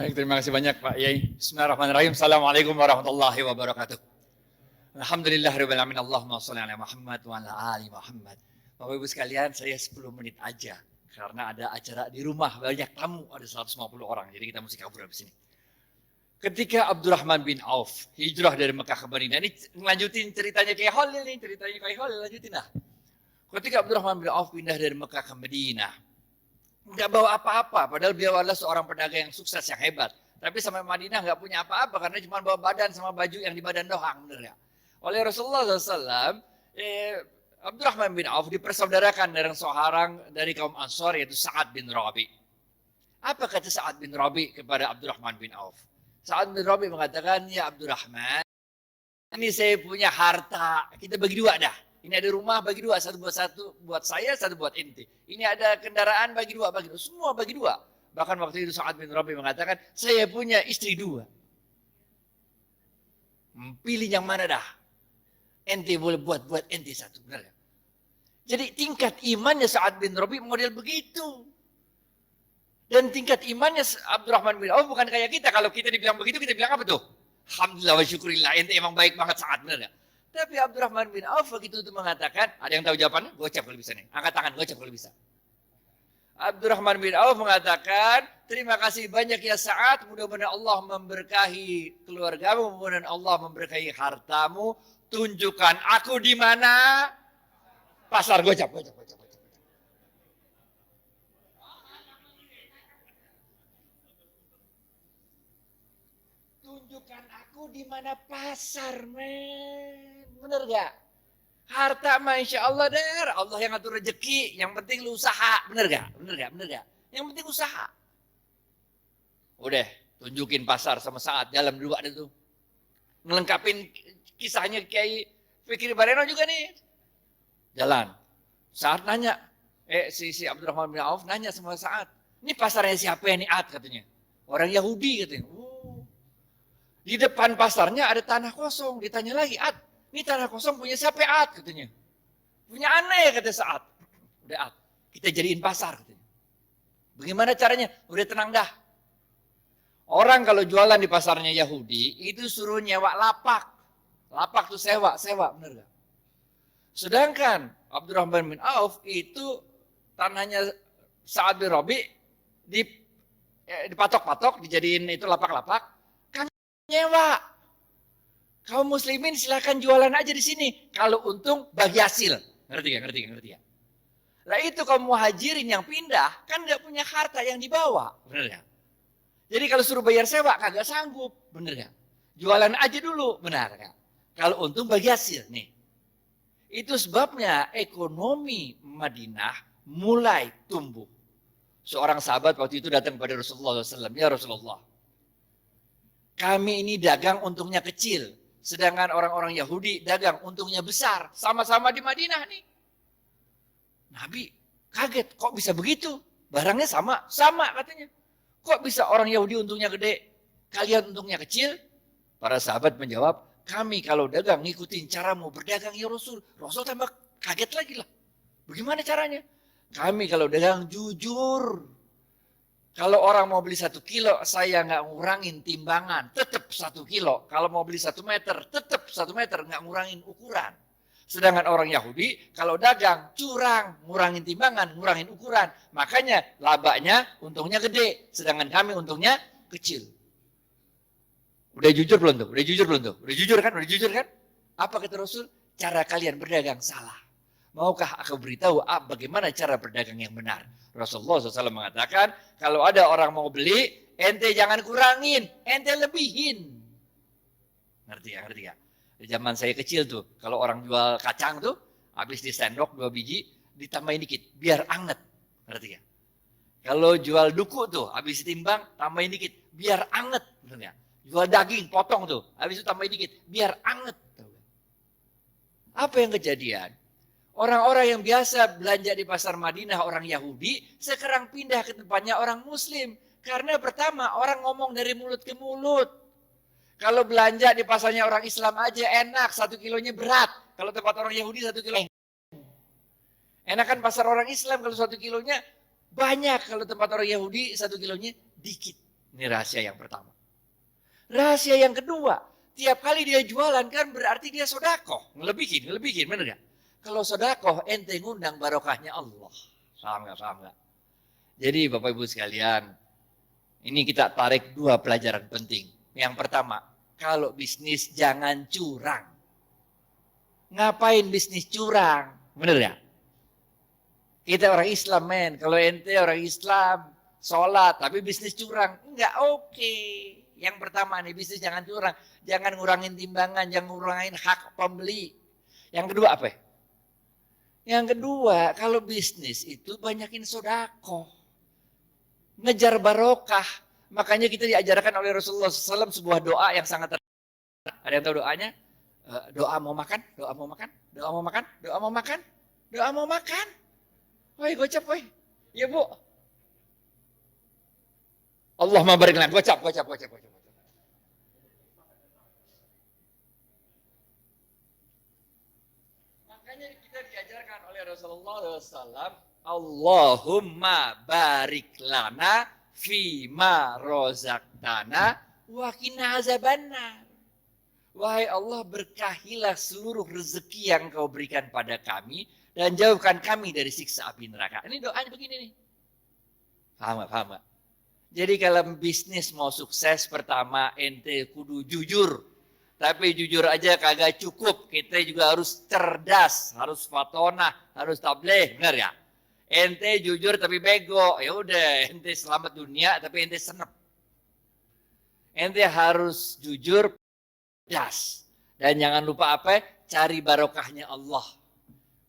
Baik, terima kasih banyak Pak Yai. Bismillahirrahmanirrahim. Assalamualaikum warahmatullahi wabarakatuh. Alhamdulillahirabbil alamin. Allahumma shalli ala Muhammad wa ala ali Muhammad. Bapak Ibu sekalian, saya 10 menit aja karena ada acara di rumah, banyak tamu, ada 150 orang. Jadi kita mesti kabur habis ini. Ketika Abdurrahman bin Auf hijrah dari Mekah ke Madinah, ini ngelanjutin ceritanya kayak Khalil nih, ceritanya kayak Khalil, lanjutin lah. Ketika Abdurrahman bin Auf pindah dari Mekah ke Madinah, nggak bawa apa-apa, padahal beliau adalah seorang pedagang yang sukses, yang hebat. Tapi sampai Madinah nggak punya apa-apa karena cuma bawa badan sama baju yang di badan doang, bener ya. Oleh Rasulullah SAW, Abdurrahman bin Auf dipersaudarakan dengan seorang dari kaum Ansor yaitu Sa'ad bin Rabi. Apa kata Sa'ad bin Rabi kepada Abdurrahman bin Auf? Sa'ad bin Rabi mengatakan, ya Abdurrahman, ini saya punya harta, kita bagi dua dah. Ini ada rumah bagi dua, satu buat saya, satu buat inti. Ini ada kendaraan bagi dua, semua bagi dua. Bahkan waktu itu Sa'ad bin Rabi mengatakan, saya punya istri dua. Pilih yang mana dah? Ente boleh buat ente satu, benar ya? Jadi tingkat imannya Sa'ad bin Rabi model begitu. Dan tingkat imannya Abdurrahman bin Auf bukan kayak kita. Kalau kita dibilang begitu, kita bilang apa tuh? Alhamdulillah wa syukurillah, ente emang baik banget Sa'ad, benar ya? Tapi Abdurrahman bin Auf begitu itu mengatakan, ada yang tahu jawabannya? Gocap kalau bisa nih. Angkat tangan, gocap kalau bisa. Abdurrahman bin Auf mengatakan, terima kasih banyak ya Sa'ad, mudah-mudahan Allah memberkahi keluargamu, mudah-mudahan Allah memberkahi hartamu. Tunjukkan aku di mana? Pasar, gocap. Tunjukkan aku di mana pasar, men. Bener gak? Harta Masya Allah, der. Allah yang ngatur rezeki. Yang penting lu usaha. Bener gak? Yang penting usaha. Udah, tunjukin pasar sama Sa'ad. Dalam dulu ada tuh. Ngelengkapin kisahnya Kiai Fikri Bareno juga nih. Jalan. Sa'ad nanya. Si Abdurrahman bin Auf nanya sama Sa'ad. Ini pasarnya siapa ya nih, Ad katanya. Orang Yahudi katanya. Di depan pasarnya ada tanah kosong. Ditanya lagi, Ad, ini tanah kosong punya siapa Ad katanya. Punya aneh kata Sa'ad. Udah Ad, kita jadiin pasar katanya. Bagaimana caranya? Udah tenang dah. Orang kalau jualan di pasarnya Yahudi, itu suruh nyewa lapak. Lapak tuh sewa, bener gak? Sedangkan Abdurrahman bin Auf itu tanahnya Sa'ad bin Rabi dipatok-patok, dijadiin itu lapak-lapak. Nyewa. Kaum muslimin silakan jualan aja di sini. Kalau untung bagi hasil. Ngerti gak? Nah itu kaum muhajirin yang pindah kan nggak punya harta yang dibawa. Bener gak? Jadi kalau suruh bayar sewa kagak sanggup. Bener gak? Jualan aja dulu. Benar gak? Kalau untung bagi hasil. Nih. Itu sebabnya ekonomi Madinah mulai tumbuh. Seorang sahabat waktu itu datang kepada Rasulullah SAW. Ya Rasulullah. Kami ini dagang untungnya kecil. Sedangkan orang-orang Yahudi dagang untungnya besar. Sama-sama di Madinah nih. Nabi kaget. Kok bisa begitu? Barangnya sama. Sama katanya. Kok bisa orang Yahudi untungnya gede? Kalian untungnya kecil? Para sahabat menjawab. Kami kalau dagang ngikutin caramu berdagang ya Rasul. Rasul tambah kaget lagi lah. Bagaimana caranya? Kami kalau dagang jujur. Kalau orang mau beli 1 kilo, saya nggak ngurangin timbangan, tetap 1 kilo. Kalau mau beli 1 meter, tetap 1 meter, nggak ngurangin ukuran. Sedangkan orang Yahudi, kalau dagang, curang, ngurangin timbangan, ngurangin ukuran. Makanya labanya, untungnya gede. Sedangkan kami untungnya kecil. Udah jujur belum tuh? Udah jujur kan? Apa kata Rasul? Cara kalian berdagang salah. Maukah aku beritahu bagaimana cara berdagang yang benar? Rasulullah SAW mengatakan, kalau ada orang mau beli, ente jangan kurangin, ente lebihin. Ngerti ya? Di zaman saya kecil tuh, kalau orang jual kacang tuh, habis di sendok 2 biji, ditambahin dikit, biar anget. Ngerti ya? Kalau jual duku tuh, habis ditimbang, tambahin dikit, biar anget. Ngerti ya? Jual daging, potong tuh, habis itu tambahin dikit, biar anget. Apa yang kejadian? Orang-orang yang biasa belanja di pasar Madinah, orang Yahudi, sekarang pindah ke tempatnya orang Muslim. Karena pertama, orang ngomong dari mulut ke mulut. Kalau belanja di pasarnya orang Islam aja enak, 1 kilonya berat. Kalau tempat orang Yahudi 1 kilo. Enakan pasar orang Islam kalau 1 kilonya banyak. Kalau tempat orang Yahudi 1 kilonya dikit. Ini rahasia yang pertama. Rahasia yang kedua, tiap kali dia jualan kan berarti dia sodakoh. Ngelebihin, bener gak? Kalau sodakoh, ente ngundang barokahnya Allah. Paham gak? Jadi Bapak Ibu sekalian, ini kita tarik 2 pelajaran penting. Yang pertama, kalau bisnis jangan curang. Ngapain bisnis curang? Bener gak? Kita orang Islam men, kalau ente orang Islam, sholat, tapi bisnis curang. Enggak oke. Yang pertama nih, bisnis jangan curang. Jangan ngurangin timbangan, jangan ngurangin hak pembeli. Yang kedua apa? Yang kedua, kalau bisnis itu banyakin sodako. Ngejar barokah. Makanya kita diajarkan oleh Rasulullah SAW sebuah doa yang sangat terkenal. Ada yang tahu doanya? Doa mau makan, doa mau makan, doa mau makan, doa mau makan, doa mau makan. Woi, gocap, woi. Ya, Bu. Allah barik lana, gocap. Makanya kita diajarkan oleh Rasulullah SAW, Allahumma barik lana fima rozaktana wa qina azabannar. Wahai Allah, berkahilah seluruh rezeki yang kau berikan pada kami dan jauhkan kami dari siksa api neraka. Ini doanya begini nih. Paham gak? Jadi kalau bisnis mau sukses, pertama ente kudu jujur. Tapi jujur aja kagak cukup. Kita juga harus cerdas, harus fatonah, harus tabligh, benar ya? Ente jujur tapi bego, ya udah ente selamat dunia tapi ente senep. Ente harus jujur, cerdas. Dan jangan lupa apa? Cari barokahnya Allah.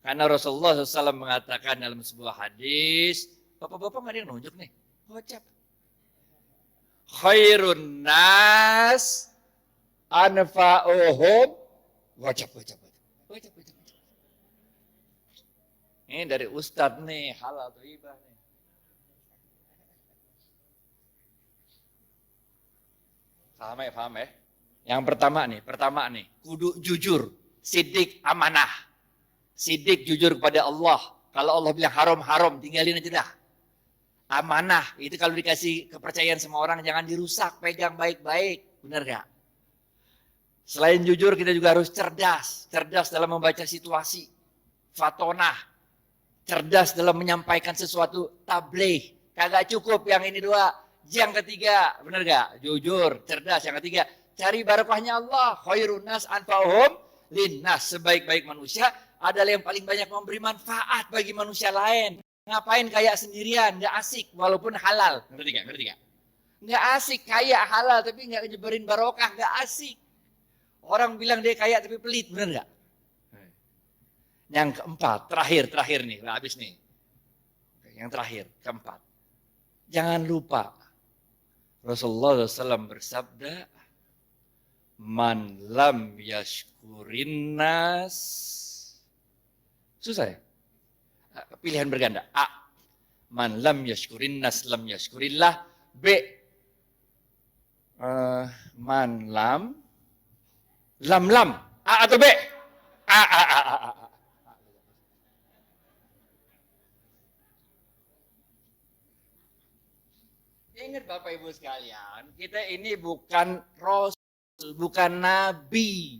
Karena Rasulullah SAW mengatakan dalam sebuah hadis, bapak-bapak nggak ada yang nunjuk nih, gocap. Khairun nas anfa'uhum, gocap. Ini dari Ustadz nih, halal thayyibah nih. Paham ya? Yang pertama nih, kudu jujur, sidik amanah. Sidik jujur kepada Allah. Kalau Allah bilang haram, tinggalin aja dah. Amanah, itu kalau dikasih kepercayaan sama orang jangan dirusak, pegang baik-baik. Benar gak? Selain jujur kita juga harus cerdas. Cerdas dalam membaca situasi. Fatonah. Cerdas dalam menyampaikan sesuatu, tabligh. Kagak cukup yang ini dua. Yang ketiga, benar gak? Jujur, cerdas. Yang ketiga, cari barokahnya Allah. Khairun nas anfa'uhum linnas. Sebaik-baik manusia adalah yang paling banyak memberi manfaat bagi manusia lain. Ngapain kaya sendirian, nggak asik walaupun halal. Ngerti gak? Nggak asik kaya halal tapi nggak nyebarin barokah, nggak asik. Orang bilang dia kaya tapi pelit, bener nggak? Yang keempat, terakhir nih, udah habis nih. Yang terakhir, keempat. Jangan lupa Rasulullah SAW bersabda, man lam yashkurin nas. Susah ya? Pilihan berganda. A. Man lam yashkurin nas lam yashkurillah. B. Man lam. A atau B? A. Ingat Bapak Ibu sekalian, kita ini bukan Rasul, bukan Nabi.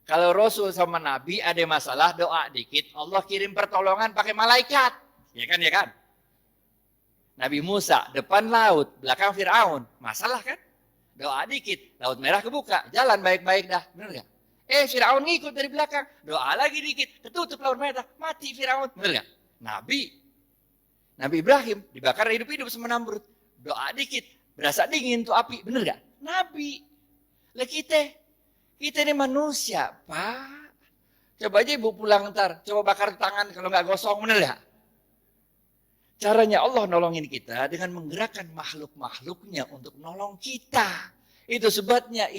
Kalau Rasul sama Nabi ada masalah, doa dikit, Allah kirim pertolongan pakai malaikat. Ya kan? Nabi Musa, depan laut, belakang Fir'aun. Masalah kan? Doa dikit, laut merah kebuka, jalan baik-baik dah. Benar gak? Fir'aun ngikut dari belakang, doa lagi dikit, ketutup laut merah, mati Fir'aun. Benar gak? Nabi Ibrahim, dibakar hidup-hidup sama Namrud. Doa dikit, berasa dingin tuh api. Benar gak? Nabi. Lah kita ini manusia, Pak. Coba aja ibu pulang ntar, coba bakar tangan kalau nggak gosong, bener ya? Caranya Allah nolongin kita dengan menggerakkan makhluk-makhluknya untuk nolong kita. Itu sebabnya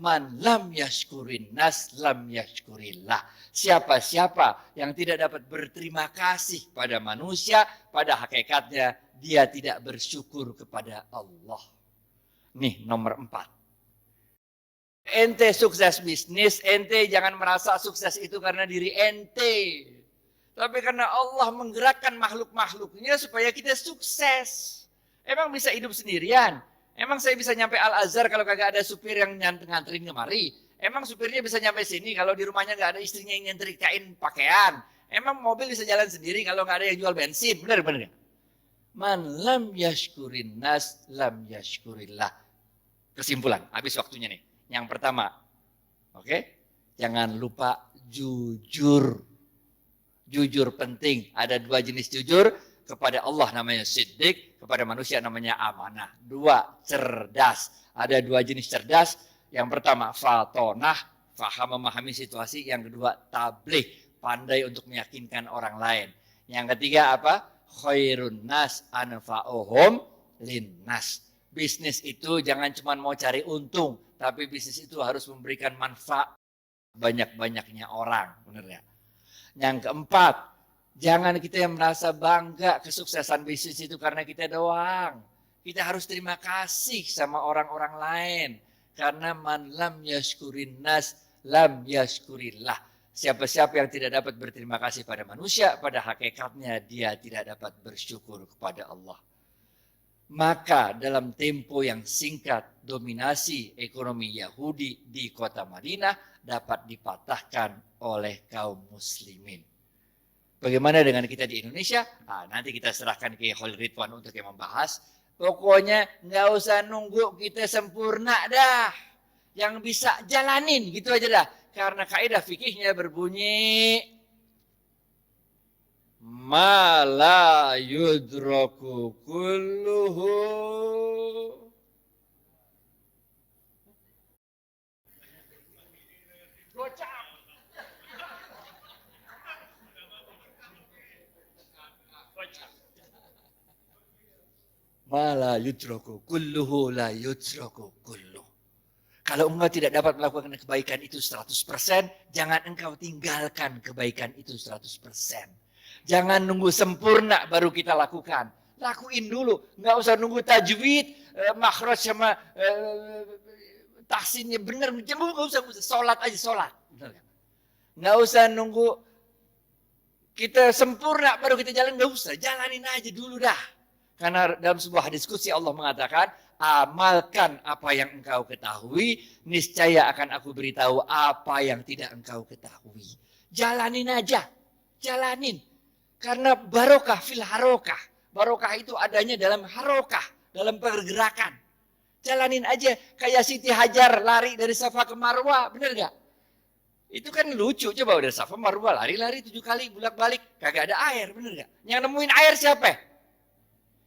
man lam yashkurin nas lam yashkurillah. Siapa-siapa yang tidak dapat berterima kasih pada manusia, pada hakikatnya dia tidak bersyukur kepada Allah. Nih nomor 4. Ente sukses bisnis, ente jangan merasa sukses itu karena diri ente. Tapi karena Allah menggerakkan makhluk-makhluknya supaya kita sukses. Emang bisa hidup sendirian? Emang saya bisa nyampe Al-Azhar kalau kagak ada supir yang nganterin kemari? Emang supirnya bisa nyampe sini kalau di rumahnya nggak ada istrinya yang nyetrikain pakaian? Emang mobil bisa jalan sendiri kalau nggak ada yang jual bensin? Benar. Man lam yashkurin nas lam yashkurillah. Kesimpulan, habis waktunya nih. Yang pertama, oke? Jangan lupa jujur. Jujur penting. Ada 2 jenis jujur. Kepada Allah namanya siddiq, kepada manusia namanya amanah. 2, cerdas. Ada 2 jenis cerdas. Yang pertama, fatonah, faham memahami situasi. Yang kedua, tabligh, pandai untuk meyakinkan orang lain. Yang ketiga apa? Khairun nas anfa'uhum linnas. Bisnis itu jangan cuma mau cari untung, tapi bisnis itu harus memberikan manfaat banyak-banyaknya orang, benar ya? Yang keempat, jangan kita yang merasa bangga kesuksesan bisnis itu karena kita doang. Kita harus terima kasih sama orang-orang lain. Karena man lam yashkurin nas lam yashkurillah. Siapa-siapa yang tidak dapat berterima kasih pada manusia, pada hakikatnya dia tidak dapat bersyukur kepada Allah. Maka dalam tempo yang singkat, dominasi ekonomi Yahudi di kota Madinah dapat dipatahkan oleh kaum muslimin. Bagaimana dengan kita di Indonesia? Nanti kita serahkan ke Khalil Ridwan untuk yang membahas. Pokoknya nggak usah nunggu kita sempurna dah. Yang bisa jalanin gitu aja dah. Karena kaidah fikihnya berbunyi ma la yudraku kulluhu ma la yudraku kulluhu la yudraku kulluhu. Kalau engkau tidak dapat melakukan kebaikan itu 100%, jangan engkau tinggalkan kebaikan itu 100%. Jangan nunggu sempurna baru kita lakukan. Lakuin dulu, nggak usah nunggu tajwid, makhraj sama tahsinnya benar. Nggak usah, sholat aja sholat. Nggak usah nunggu kita sempurna baru kita jalan, nggak usah. Jalanin aja dulu dah. Karena dalam sebuah diskusi Allah mengatakan, amalkan apa yang engkau ketahui, niscaya akan aku beritahu apa yang tidak engkau ketahui. Jalanin aja, jalanin. Karena barokah fil harokah. Barokah itu adanya dalam harokah, dalam pergerakan. Jalanin aja, kayak Siti Hajar lari dari Safa ke Marwah, bener gak? Itu kan lucu, coba udah Safa Marwah lari-lari 7 kali bolak-balik, kagak ada air, bener gak? Yang nemuin air siapa?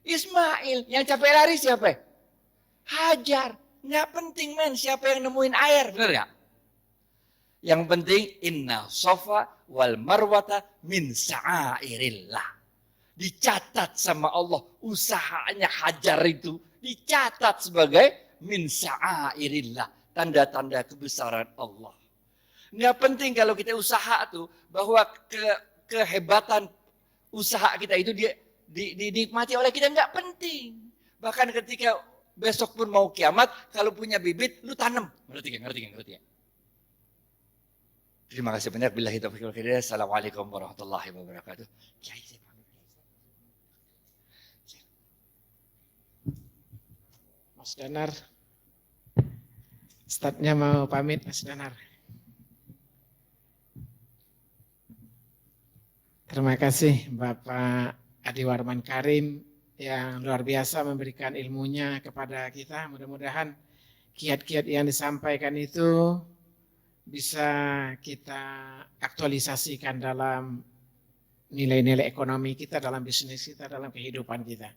Ismail. Yang capek lari siapa? Hajar. Nggak penting men siapa yang nemuin air. Benar nggak? Yang penting inna sofa wal marwata min sa'airillah. Dicatat sama Allah. Usahanya Hajar itu dicatat sebagai min sa'airillah. Tanda-tanda kebesaran Allah. Nggak penting kalau kita usaha tuh bahwa kehebatan usaha kita itu dinikmati oleh kita, nggak penting. Bahkan ketika besok pun mau kiamat, kalau punya bibit, lu tanam. Ngerti ya? Terima kasih banyak. Billahi taufiq wal hidayah. Assalamualaikum warahmatullahi wabarakatuh. Mas Danar, Ustadznya mau pamit, Mas Danar. Terima kasih Bapak Adi Warman Karim yang luar biasa memberikan ilmunya kepada kita. Mudah-mudahan kiat-kiat yang disampaikan itu bisa kita aktualisasikan dalam nilai-nilai ekonomi kita, dalam bisnis kita, dalam kehidupan kita.